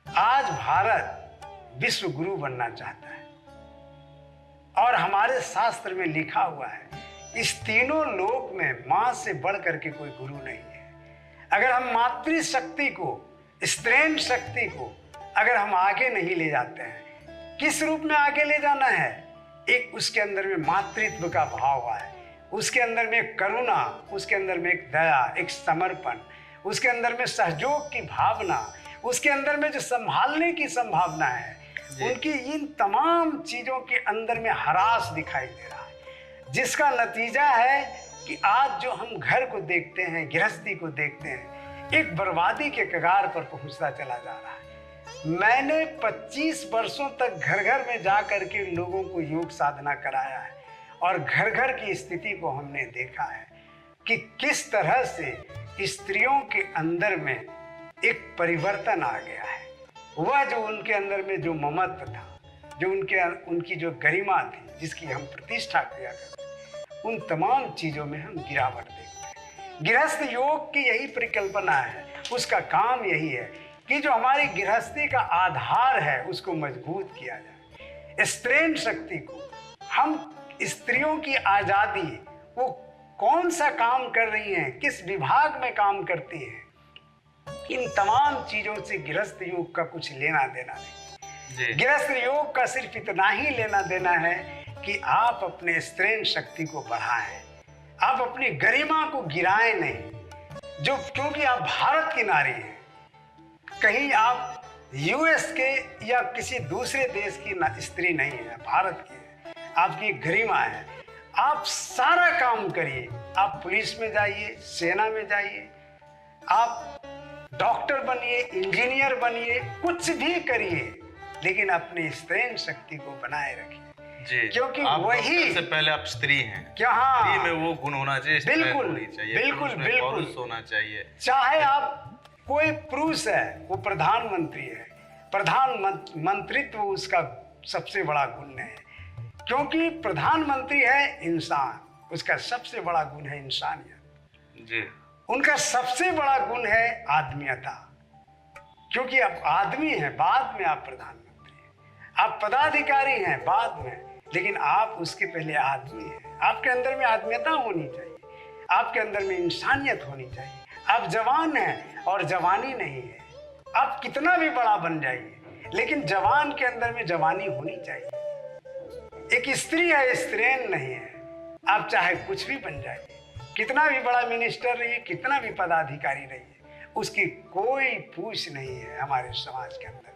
आज भारत विश्व गुरु बनना चाहता है और हमारे शास्त्र में लिखा हुआ है, इस तीनों लोक में मां से बढ़ करके कोई गुरु नहीं है। अगर हम मातृशक्ति को, स्त्रीण शक्ति को अगर हम आगे नहीं ले जाते हैं, किस रूप में आगे ले जाना है? एक उसके अंदर में मातृत्व का भाव है, उसके अंदर में एक करुणा, उसके अंदर में एक दया, एक समर्पण, उसके अंदर में सहयोग की भावना, उसके अंदर में जो संभालने की संभावना है, उनकी इन तमाम चीजों के अंदर में हरास दिखाई दे रहा है, जिसका नतीजा है कि आज जो हम घर को देखते हैं, गृहस्थी को देखते हैं, एक बर्बादी के कगार पर पहुंचता चला जा रहा है। मैंने 25 वर्षों तक घर घर में जा करके लोगों को योग साधना कराया है और घर घर की स्थिति को हमने देखा है कि किस तरह से स्त्रियों के अंदर में एक परिवर्तन आ गया है। वह जो उनके अंदर में जो ममत्व था, जो उनकी जो गरिमा थी, जिसकी हम प्रतिष्ठा किया करते, उन तमाम चीज़ों में हम गिरावट देखते हैं। गृहस्थ योग की यही परिकल्पना है, उसका काम यही है कि जो हमारी गृहस्थी का आधार है उसको मजबूत किया जाए। स्त्रीण शक्ति को, हम स्त्रियों की आज़ादी, वो कौन सा काम कर रही हैं, किस विभाग में काम करती हैं, इन तमाम चीज़ों से गृहस्थ योग का कुछ लेना देना नहीं। गृहस्थ योग का सिर्फ इतना ही लेना देना है कि आप अपने स्त्रीण शक्ति को बढ़ाएं, आप अपनी गरिमा को गिराएं नहीं। जो क्योंकि आप भारत की नारी हैं, कहीं आप यूएस के या किसी दूसरे देश की स्त्री नहीं है, भारत की है, आपकी गरिमा है। आप सारा काम करिए, आप पुलिस में जाइए, सेना में जाइए, आप डॉक्टर बनिए, इंजीनियर बनिए, कुछ भी करिए, लेकिन अपनी स्त्रीण शक्ति को बनाए रखिए, क्योंकि वही से पहले आप स्त्री हैं। क्या? हाँ, स्त्री में वो गुण होना चाहिए, बिल्कुल बिल्कुल बिल्कुल होना चाहिए। चाहे आप कोई पुरुष है, वो प्रधानमंत्री है, प्रधानमंत्रित्व उसका सबसे बड़ा गुण है, क्योंकि प्रधानमंत्री है इंसान, उसका सबसे बड़ा गुण है इंसानियत जी। उनका सबसे बड़ा गुण है आदमीयता, क्योंकि आप आदमी हैं, बाद में आप प्रधानमंत्री हैं, आप पदाधिकारी हैं बाद में, लेकिन आप उसके पहले आदमी हैं। आपके अंदर में आदमीयता होनी चाहिए, आपके अंदर में इंसानियत होनी चाहिए। आप जवान हैं और जवानी नहीं है, आप कितना भी बड़ा बन जाइए, लेकिन जवान के अंदर में जवानी होनी चाहिए। एक स्त्री है, स्त्रीण नहीं है। आप चाहे कुछ भी बन जाइए, कितना भी बड़ा मिनिस्टर रहिए, कितना भी पदाधिकारी रहिए, उसकी कोई पूछ नहीं है हमारे समाज के अंदर।